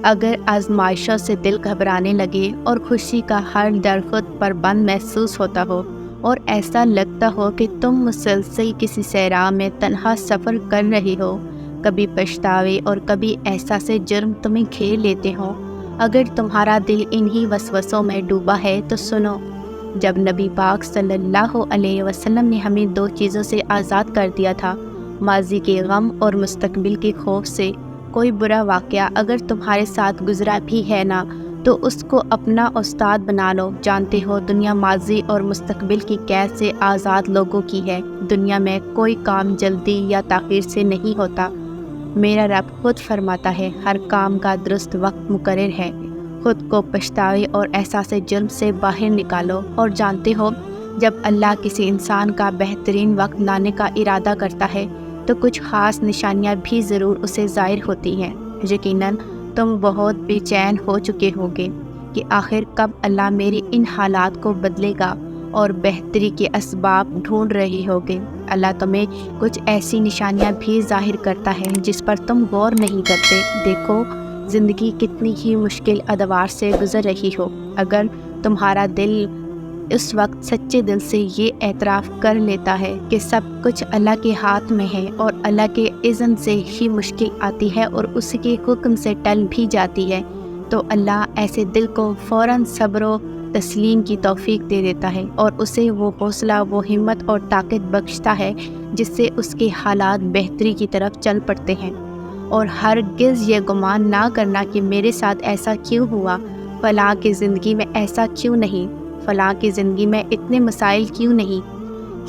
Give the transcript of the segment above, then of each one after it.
اگر آزمائشوں سے دل گھبرانے لگے اور خوشی کا ہر در خود پر بند محسوس ہوتا ہو اور ایسا لگتا ہو کہ تم مسلسل کسی صحرا میں تنہا سفر کر رہے ہو، کبھی پچھتاوے اور کبھی احساس جرم تمہیں گھیر لیتے ہوں، اگر تمہارا دل انہی وسوسوں میں ڈوبا ہے تو سنو، جب نبی پاک صلی اللہ علیہ وسلم نے ہمیں 2 چیزوں سے آزاد کر دیا تھا، ماضی کے غم اور مستقبل کے خوف سے، کوئی برا واقعہ اگر تمہارے ساتھ گزرا بھی ہے نا تو اس کو اپنا استاد بنا لو۔ جانتے ہو دنیا ماضی اور مستقبل کی قید سے آزاد لوگوں کی ہے۔ دنیا میں کوئی کام جلدی یا تاخیر سے نہیں ہوتا۔ میرا رب خود فرماتا ہے، ہر کام کا درست وقت مقرر ہے۔ خود کو پچھتاوے اور احساس جرم سے باہر نکالو، اور جانتے ہو جب اللہ کسی انسان کا بہترین وقت لانے کا ارادہ کرتا ہے تو کچھ خاص نشانیاں بھی ضرور اسے ظاہر ہوتی ہیں۔ یقیناً تم بہت بے چین ہو چکے ہوگے کہ آخر کب اللہ میرے ان حالات کو بدلے گا، اور بہتری کے اسباب ڈھونڈ رہے ہوگے۔ اللہ تمہیں کچھ ایسی نشانیاں بھی ظاہر کرتا ہے جس پر تم غور نہیں کرتے۔ دیکھو زندگی کتنی ہی مشکل ادوار سے گزر رہی ہو، اگر تمہارا دل اس وقت سچے دل سے یہ اعتراف کر لیتا ہے کہ سب کچھ اللہ کے ہاتھ میں ہے اور اللہ کے اذن سے ہی مشکل آتی ہے اور اس کے حکم سے ٹل بھی جاتی ہے، تو اللہ ایسے دل کو فوراً صبر و تسلیم کی توفیق دے دیتا ہے اور اسے وہ حوصلہ، وہ ہمت اور طاقت بخشتا ہے جس سے اس کے حالات بہتری کی طرف چل پڑتے ہیں۔ اور ہرگز یہ گمان نہ کرنا کہ میرے ساتھ ایسا کیوں ہوا، فلاں کی زندگی میں ایسا کیوں نہیں، فلاں کی زندگی میں اتنے مسائل کیوں نہیں۔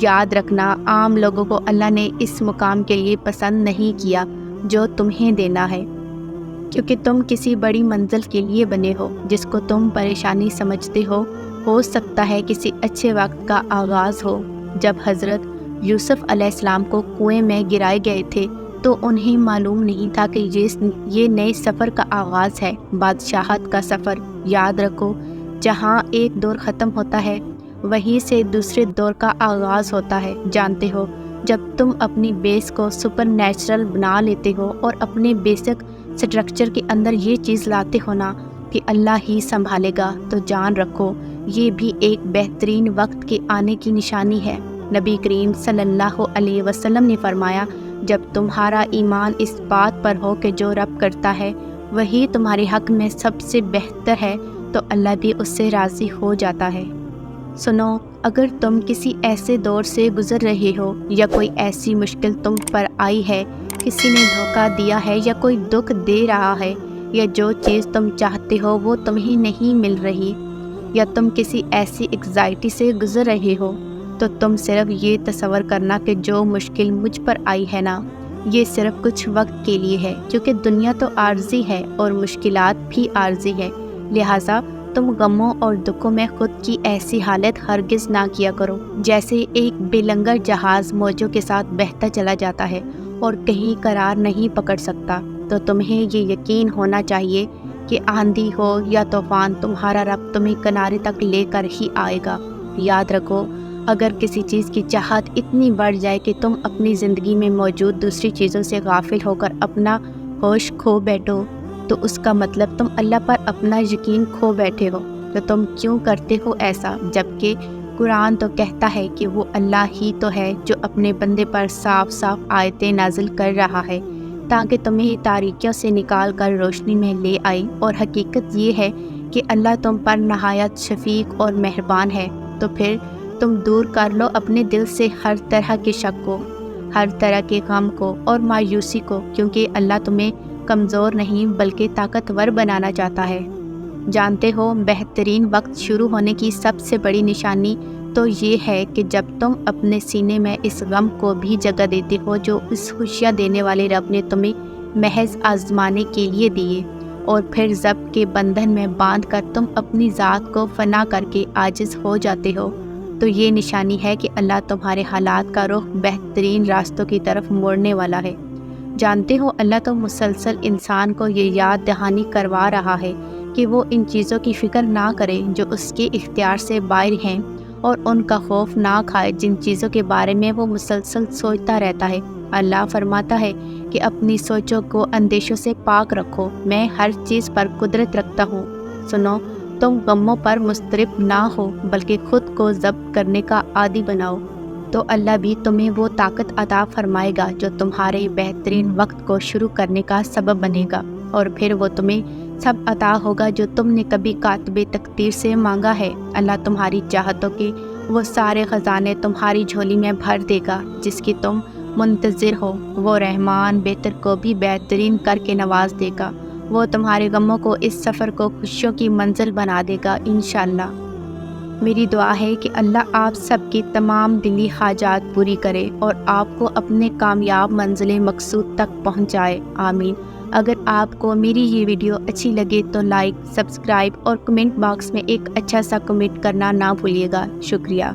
یاد رکھنا، عام لوگوں کو اللہ نے اس مقام کے لیے پسند نہیں کیا جو تمہیں دینا ہے، کیونکہ تم کسی بڑی منزل کے لیے بنے ہو جس کو تم پریشانی سمجھتے ہو سکتا ہے کسی اچھے وقت کا آغاز ہو۔ جب حضرت یوسف علیہ السلام کو کنویں میں گرائے گئے تھے تو انہیں معلوم نہیں تھا کہ یہ نئے سفر کا آغاز ہے، بادشاہت کا سفر۔ یاد رکھو، جہاں ایک دور ختم ہوتا ہے وہیں سے دوسرے دور کا آغاز ہوتا ہے۔ جانتے ہو جب تم اپنی بیس کو سپر نیچرل بنا لیتے ہو اور اپنے بیسک سٹرکچر کے اندر یہ چیز لاتے ہو نا کہ اللہ ہی سنبھالے گا، تو جان رکھو یہ بھی ایک بہترین وقت کے آنے کی نشانی ہے۔ نبی کریم صلی اللہ علیہ وسلم نے فرمایا، جب تمہارا ایمان اس بات پر ہو کہ جو رب کرتا ہے وہی تمہارے حق میں سب سے بہتر ہے تو اللہ بھی اس سے راضی ہو جاتا ہے۔ سنو، اگر تم کسی ایسے دور سے گزر رہے ہو یا کوئی ایسی مشکل تم پر آئی ہے، کسی نے دھوکہ دیا ہے یا کوئی دکھ دے رہا ہے، یا جو چیز تم چاہتے ہو وہ تمہیں نہیں مل رہی، یا تم کسی ایسی انگزائٹی سے گزر رہے ہو، تو تم صرف یہ تصور کرنا کہ جو مشکل مجھ پر آئی ہے نا، یہ صرف کچھ وقت کے لیے ہے، کیونکہ دنیا تو عارضی ہے اور مشکلات بھی عارضی ہے۔ لہٰذا تم غموں اور دکھوں میں خود کی ایسی حالت ہرگز نہ کیا کرو جیسے ایک بے لنگر جہاز موجوں کے ساتھ بہتا چلا جاتا ہے اور کہیں قرار نہیں پکڑ سکتا۔ تو تمہیں یہ یقین ہونا چاہیے کہ آندھی ہو یا طوفان، تمہارا رب تمہیں کنارے تک لے کر ہی آئے گا۔ یاد رکھو، اگر کسی چیز کی چاہت اتنی بڑھ جائے کہ تم اپنی زندگی میں موجود دوسری چیزوں سے غافل ہو کر اپنا ہوش کھو بیٹھو، تو اس کا مطلب تم اللہ پر اپنا یقین کھو بیٹھے ہو۔ تو تم کیوں کرتے ہو ایسا، جبکہ قرآن تو کہتا ہے کہ وہ اللہ ہی تو ہے جو اپنے بندے پر صاف صاف آیتیں نازل کر رہا ہے تاکہ تمہیں تاریکیوں سے نکال کر روشنی میں لے آئے، اور حقیقت یہ ہے کہ اللہ تم پر نہایت شفیق اور مہربان ہے۔ تو پھر تم دور کر لو اپنے دل سے ہر طرح کے شک کو، ہر طرح کے غم کو اور مایوسی کو، کیونکہ اللہ تمہیں کمزور نہیں بلکہ طاقتور بنانا چاہتا ہے۔ جانتے ہو بہترین وقت شروع ہونے کی سب سے بڑی نشانی تو یہ ہے کہ جب تم اپنے سینے میں اس غم کو بھی جگہ دیتے ہو جو اس خوشیاں دینے والے رب نے تمہیں محض آزمانے کے لیے دیے، اور پھر ضبط کے بندھن میں باندھ کر تم اپنی ذات کو فنا کر کے عاجز ہو جاتے ہو، تو یہ نشانی ہے کہ اللہ تمہارے حالات کا رخ بہترین راستوں کی طرف موڑنے والا ہے۔ جانتے ہو اللہ تو مسلسل انسان کو یہ یاد دہانی کروا رہا ہے کہ وہ ان چیزوں کی فکر نہ کرے جو اس کے اختیار سے باہر ہیں، اور ان کا خوف نہ کھائے جن چیزوں کے بارے میں وہ مسلسل سوچتا رہتا ہے۔ اللہ فرماتا ہے کہ اپنی سوچوں کو اندیشوں سے پاک رکھو، میں ہر چیز پر قدرت رکھتا ہوں۔ سنو، تم غموں پر مضطرب نہ ہو بلکہ خود کو ضبط کرنے کا عادی بناؤ، تو اللہ بھی تمہیں وہ طاقت عطا فرمائے گا جو تمہارے بہترین وقت کو شروع کرنے کا سبب بنے گا، اور پھر وہ تمہیں سب عطا ہوگا جو تم نے کبھی کاتب تقدیر سے مانگا ہے۔ اللہ تمہاری چاہتوں کے وہ سارے خزانے تمہاری جھولی میں بھر دے گا جس کی تم منتظر ہو۔ وہ رحمان بہتر کو بھی بہترین کر کے نواز دے گا، وہ تمہارے غموں کو اس سفر کو خوشیوں کی منزل بنا دے گا انشاءاللہ۔ میری دعا ہے کہ اللہ آپ سب کی تمام دلی حاجات پوری کرے اور آپ کو اپنے کامیاب منزل مقصود تک پہنچائے، آمین۔ اگر آپ کو میری یہ ویڈیو اچھی لگے تو لائک، سبسکرائب اور کمنٹ باکس میں ایک اچھا سا کمنٹ کرنا نہ بھولیے گا۔ شکریہ۔